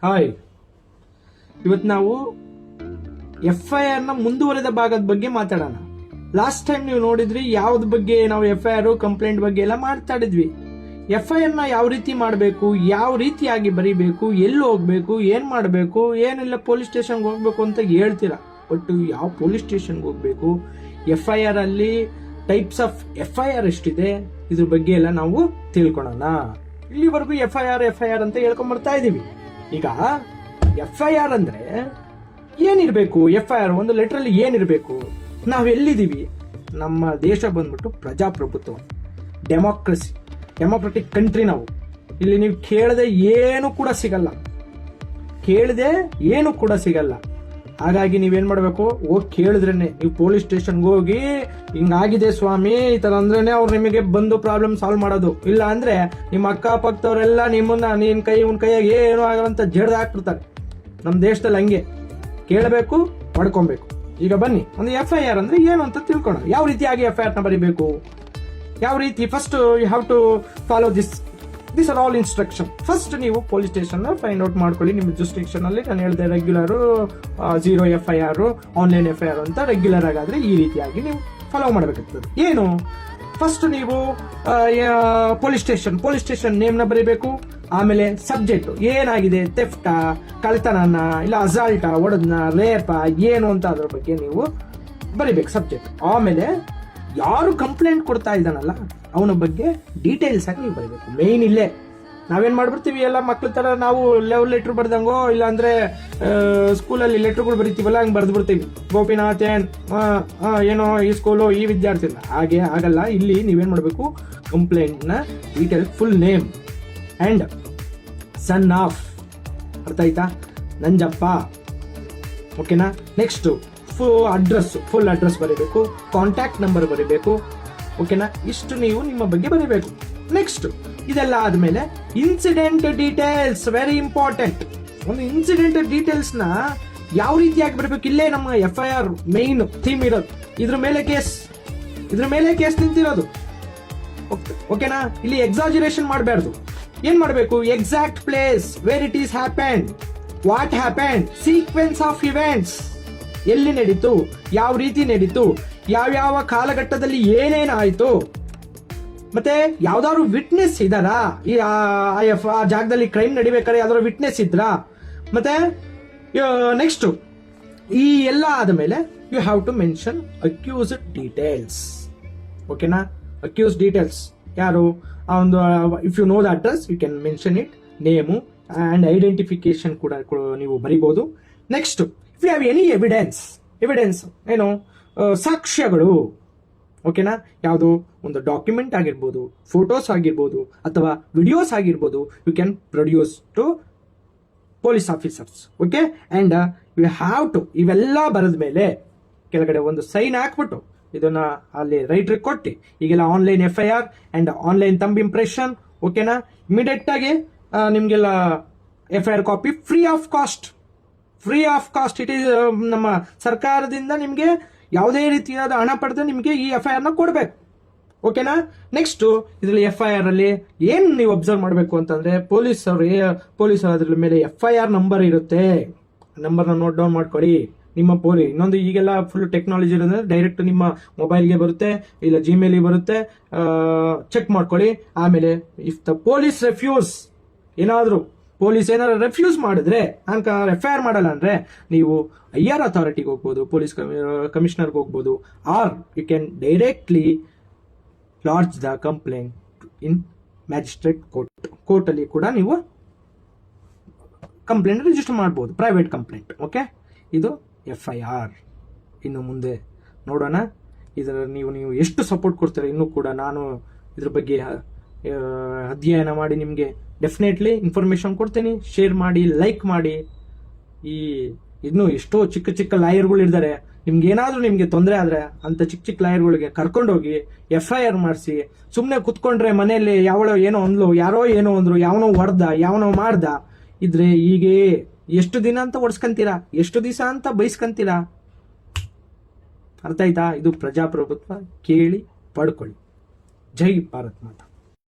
Hi, ಇವತ್ತು ನಾವು FIR ನ ಮುಂದುವರೆದ ಭಾಗದ ಬಗ್ಗೆ ಮಾತಾಡೋಣ. ಲಾಸ್ಟ್ ಟೈಮ್ ನೀವು ನೋಡಿದ್ರಿ ಯಾವ್ದು ಬಗ್ಗೆ ನಾವು FIR ಕಂಪ್ಲೇಂಟ್ ಬಗ್ಗೆ ಎಲ್ಲ ಮಾತಾಡಿದ್ವಿ. FIR ನ ಯಾವ ರೀತಿ ಮಾಡಬೇಕು, ಯಾವ ರೀತಿಯಾಗಿ ಬರೀಬೇಕು, ಎಲ್ಲಿ ಹೋಗ್ಬೇಕು, ಏನ್ ಮಾಡಬೇಕು, ಏನಿಲ್ಲ ಪೊಲೀಸ್ ಸ್ಟೇಷನ್ಗೆ ಹೋಗ್ಬೇಕು ಅಂತ ಹೇಳ್ತೀರಾ. ಒಟ್ಟು ಯಾವ ಪೊಲೀಸ್ ಸ್ಟೇಷನ್ಗೆ ಹೋಗ್ಬೇಕು, FIR ಅಲ್ಲಿ ಟೈಪ್ಸ್ ಆಫ್ FIR ಎಷ್ಟಿದೆ, ಇದ್ರ ಬಗ್ಗೆ ಎಲ್ಲ ನಾವು ತಿಳ್ಕೊಳ್ಳೋಣ. ಇಲ್ಲಿವರೆಗೂ FIR ಅಂತ ಹೇಳ್ಕೊಂಡ್ ಬರ್ತಾ ಇದೀವಿ. ಈಗ FIR ಅಂದ್ರೆ ಏನಿರ್ಬೇಕು, FIR ಒಂದು ಲೆಟರ್ ಅಲ್ಲಿ ಏನಿರ್ಬೇಕು, ನಾವ್ ಎಲ್ಲಿದ್ದೀವಿ, ನಮ್ಮ ದೇಶ ಬಂದ್ಬಿಟ್ಟು ಪ್ರಜಾಪ್ರಭುತ್ವ, ಡೆಮೋಕ್ರೆಟಿಕ್ ಕಂಟ್ರಿ. ನಾವು ಇಲ್ಲಿ ನೀವು ಕೇಳದೆ ಏನು ಕೂಡ ಸಿಗಲ್ಲ. ಹಾಗಾಗಿ ನೀವೇನ್ ಮಾಡ್ಬೇಕು, ಹೋಗಿ ಕೇಳಿದ್ರೇನೆ, ನೀವು ಪೊಲೀಸ್ ಸ್ಟೇಷನ್ಗೆ ಹೋಗಿ ಹಿಂಗಾಗಿದೆ ಸ್ವಾಮಿ ಈ ತರ ಅಂದ್ರೇನೆ ಅವ್ರು ನಿಮಗೆ ಬಂದು ಪ್ರಾಬ್ಲಮ್ ಸಾಲ್ವ್ ಮಾಡೋದು. ಇಲ್ಲ ಅಂದ್ರೆ ನಿಮ್ಮ ಅಕ್ಕಪಕ್ಕದವರೆಲ್ಲ ನಿಮ್ಮನ್ನ ನಿನ್ ಕೈಯಾಗಿ ಏನು ಆಗಲ್ಲ ಜಡ್ದು ಹಾಕ್ಬಿಡ್ತಾರೆ. ನಮ್ಮ ದೇಶದಲ್ಲಿ ಹಂಗೆ ಕೇಳಬೇಕು, ಪಡ್ಕೊಬೇಕು. ಈಗ ಬನ್ನಿ, ಒಂದು FIR ಅಂದ್ರೆ ಏನು ಅಂತ ತಿಳ್ಕೊಳ್ಳೋಣ. ಯಾವ ರೀತಿಯಾಗಿ FIR ನ ಬರೀಬೇಕು, ಯಾವ ರೀತಿ. First you have to follow this are all instruction. First ನೀವು ಪೊಲೀಸ್ ಸ್ಟೇಷನ್ ಫೈಂಡ್ ಔಟ್ ಮಾಡ್ಕೊಳ್ಳಿ. ನಿಮ್ಮ ಜುಸ್ಟಿಕ್ಷನ್ ಅಲ್ಲಿ ನಾನು ಹೇಳಿದೆ ರೆಗ್ಯುಲರ್, 0 FIR, ಆನ್ಲೈನ್ FIR ಅಂತ ರೆಗ್ಯುಲರ್ ಆಗಾದ್ರೆ ಈ ರೀತಿಯಾಗಿ ನೀವು ಫಾಲೋ ಮಾಡಬೇಕಾಗ್ತದೆ. ಏನು, ಫಸ್ಟ್ ನೀವು ಪೊಲೀಸ್ ಸ್ಟೇಷನ್ ನೇಮ್ ನ ಬರೀಬೇಕು. ಆಮೇಲೆ ಸಬ್ಜೆಕ್ಟ್ ಏನಾಗಿದೆ, ಥೆಫ್ಟಾ, ಕಳ್ತನನ, ಇಲ್ಲ ಅಸಾಲ್ಟ, ಒಡದ್ನ, ರೇಪ, ಏನು ಅಂತ ಅದ್ರ ಬಗ್ಗೆ ನೀವು ಬರೀಬೇಕು ಸಬ್ಜೆಕ್ಟ್. ಆಮೇಲೆ ಯಾರು ಕಂಪ್ಲೇಂಟ್ ಕೊಡ್ತಾ ಇದ್ದಾನಲ್ಲ ಅವನ ಬಗ್ಗೆ ಡೀಟೇಲ್ಸ್ ಆಗಿ ನೀವು ಬರೀಬೇಕು. ಮೇನ್ ಇಲ್ಲೇ ನಾವೇನ್ ಮಾಡ್ಬಿಡ್ತೀವಿ, ಎಲ್ಲ ಮಕ್ಳ ತರ ನಾವು ಲೆಟರ್ ಬರ್ದಂಗೋ, ಇಲ್ಲ ಅಂದ್ರೆ ಸ್ಕೂಲಲ್ಲಿ ಲೆಟರ್ಗಳು ಬರೀತೀವಲ್ಲ, ಹಂಗೆ ಬರ್ದು ಬಿಡ್ತೀವಿ. ಗೋಪಿನಾಥ್ ಏನೋ ಈ ಸ್ಕೂಲು ಈ ವಿದ್ಯಾರ್ಥಿ. ಹಾಗೆ ಆಗಲ್ಲ. ಇಲ್ಲಿ ನೀವೇನ್ ಮಾಡ್ಬೇಕು, ಕಂಪ್ಲೇಂಟ್ ನ detail, full name and son of, ಅರ್ಥ ಆಯ್ತಾ, ನಂಜಪ್ಪ, ಓಕೆನಾ. ನೆಕ್ಸ್ಟ್ ಫುಲ್ ಅಡ್ರೆಸ್ ಬರೀಬೇಕು, ಕಾಂಟ್ಯಾಕ್ಟ್ ನಂಬರ್ ಬರೀಬೇಕು, ಓಕೆನಾ. ಇಷ್ಟು ನೀವು ನಿಮ್ಮ ಬಗ್ಗೆ ಬರೀಬೇಕು. ನೆಕ್ಸ್ಟ್ ಇದೆಲ್ಲ ಆದ್ಮೇಲೆ ಇನ್ಸಿಡೆಂಟ್ ಡೀಟೇಲ್ಸ್, ವೆರಿ ಇಂಪಾರ್ಟೆಂಟ್. ಒಂದು ಇನ್ಸಿಡೆಂಟ್ ಡೀಟೇಲ್ಸ್ ನ ಯಾವ ರೀತಿಯಾಗಿ ಬರಬೇಕು, ಇಲ್ಲೇ ನಮ್ಮ FIR ಮೈನ್ ಥೀಮ್ ಇರೋದು. ಇದ್ರ ಮೇಲೆ ಕೇಸ್ ನಿಂತಿರೋದು, ಓಕೆನಾ. ಇಲ್ಲಿ ಎಕ್ಸಾಜುರೇಷನ್ ಮಾಡಬಾರ್ದು. ಏನ್ ಮಾಡಬೇಕು, exact place where it is happened, what happened, sequence of events, ಎಲ್ಲಿ ನಡೀತು, ಯಾವ ರೀತಿ ನಡೀತು, ಯಾವ ಕಾಲಘಟ್ಟದಲ್ಲಿ ಏನೇನಾಯ್ತು, ಮತ್ತೆ ಯಾವ್ದಾದ್ರು ವಿಟ್ನೆಸ್ ಇದಾರಾ, ಆ ಜಾಗದಲ್ಲಿ ಕ್ರೈಮ್ ನಡಿಬೇಕಾದ್ರೆ ಯಾವ್ದಾದ್ರು ವಿಟ್ನೆಸ್ ಇದ್ರಾ. ಮತ್ತೆ ನೆಕ್ಸ್ಟ್ ಈ ಎಲ್ಲ ಆದಮೇಲೆ you have to mention accused details, ಓಕೆನಾ. ಅಕ್ಯೂಸ್ ಡೀಟೇಲ್ಸ್ ಯಾರು, ಆ ಒಂದು if you know the address you can mention it, name and identification ಕೂಡ ನೀವು ಬರೀಬಹುದು. Next if you have any evidence ಏನು, ಸಾಕ್ಷ್ಯಗಳು, ಓಕೆನಾ. ಯಾವುದು ಒಂದು ಡಾಕ್ಯುಮೆಂಟ್ ಆಗಿರ್ಬೋದು, ಫೋಟೋಸ್ ಆಗಿರ್ಬೋದು, ಅಥವಾ ವಿಡಿಯೋಸ್ ಆಗಿರ್ಬೋದು, you can produce to police officers, okay. And you have to ಇವೆಲ್ಲ ಬರೆದ ಮೇಲೆ ಕೆಳಗಡೆ ಒಂದು ಸೈನ್ ಹಾಕ್ಬಿಟ್ಟು ಇದನ್ನ ಅಲ್ಲಿ ರೈಟ್ರಿಗೆ ಕೊಟ್ಟು, ಈಗೆಲ್ಲ online FIR and online thumb impression, ಓಕೆನಾ. ಇಮಿಡಿಯೇಟ್ ಆಗಿ ನಿಮ್ಗೆಲ್ಲ FIR copy free of cost. It is ನಮ್ಮ ಸರ್ಕಾರದಿಂದ ನಿಮ್ಗೆ ಯಾವುದೇ ರೀತಿಯಾದ ಹಣ ಪಡೆದು ನಿಮ್ಗೆ ಈ FIR ನ ಕೊಡ್ಬೇಕು, ಓಕೆನಾ. ನೆಕ್ಸ್ಟ್ ಇದರಲ್ಲಿ FIR ಅಲ್ಲಿ ಏನ್ ನೀವು ಅಬ್ಸರ್ವ್ ಮಾಡಬೇಕು ಅಂತಂದ್ರೆ, ಪೊಲೀಸ್ ಅದ್ರ ಮೇಲೆ FIR ನಂಬರ್ ಇರುತ್ತೆ. ನಂಬರ್ನ ನೋಟ್ ಡೌನ್ ಮಾಡ್ಕೊಳ್ಳಿ. ನಿಮ್ಮ ಇನ್ನೊಂದು ಈಗೆಲ್ಲ ಫುಲ್ ಟೆಕ್ನಾಲಜಿ ಇರೋದ್ರೆ ಡೈರೆಕ್ಟ್ ನಿಮ್ಮ ಮೊಬೈಲ್ಗೆ ಬರುತ್ತೆ, ಇಲ್ಲ ಜಿಮೇಲ್ಗೆ ಬರುತ್ತೆ, ಚೆಕ್ ಮಾಡ್ಕೊಳ್ಳಿ. ಆಮೇಲೆ ಇಫ್ ದ ಪೊಲೀಸ್ ಏನಾದ್ರು ರೆಫ್ಯೂಸ್ ಮಾಡಿದ್ರೆ, FIR ಮಾಡಲ್ಲ ಅಂದ್ರೆ ನೀವು IR ಅಥಾರಿಟಿಗೆ ಹೋಗ್ಬೋದು, ಪೊಲೀಸ್ ಕಮಿಷನರ್ಗೆ ಹೋಗ್ಬೋದು, or you can directly lodge the complaint in magistrate court ಅಲ್ಲಿ ಕೂಡ ನೀವು ಕಂಪ್ಲೇಂಟ್ ರಿಜಿಸ್ಟರ್ ಮಾಡಬಹುದು, ಪ್ರೈವೇಟ್ ಕಂಪ್ಲೇಂಟ್, ಓಕೆ. ಇದು FIR. ಇನ್ನು ಮುಂದೆ ನೋಡೋಣ ಇದರ ನೀವು ಎಷ್ಟು ಸಪೋರ್ಟ್ ಕೊಡ್ತೀರಾ. ಇನ್ನೂ ಕೂಡ ನಾನು ಇದ್ರ ಬಗ್ಗೆ ಅಧ್ಯಯನ ಮಾಡಿ ನಿಮಗೆ ಡೆಫಿನೆಟ್ಲಿ ಇನ್ಫಾರ್ಮೇಶನ್ ಕೊಡ್ತೀನಿ. ಶೇರ್ ಮಾಡಿ, ಲೈಕ್ ಮಾಡಿ. ಇನ್ನು ಎಷ್ಟೋ ಚಿಕ್ಕ ಲಾಯರ್ಗಳು ಇದ್ದಾರೆ. ನಿಮ್ಗೆ ತೊಂದರೆ ಆದ್ರೆ ಅಂತ ಚಿಕ್ಕ ಲಾಯರ್ಗಳಿಗೆ ಕರ್ಕೊಂಡೋಗಿ FIR ಮಾಡಿಸಿ. ಸುಮ್ಮನೆ ಕುತ್ಕೊಂಡ್ರೆ ಮನೆಯಲ್ಲಿ ಯಾರೋ ಏನೋ ಅಂದ್ರು, ಯಾವನೋ ಹೊಡೆದ, ಯಾವನೋ ಮಾಡ್ದ ಇದ್ರೆ ಹೀಗೆ ಎಷ್ಟು ದಿನ ಅಂತ ಒಡ್ಸ್ಕಂತೀರಾ, ಎಷ್ಟು ದಿವಸ ಅಂತ ಬೈಸ್ಕಂತೀರಾ. ಅರ್ಥ ಆಯ್ತಾ? ಇದು ಪ್ರಜಾಪ್ರಭುತ್ವ. ಕೇಳಿ ಪಡ್ಕೊಳ್ಳಿ. ಜೈ ಭಾರತ್ ಮಾತಾ.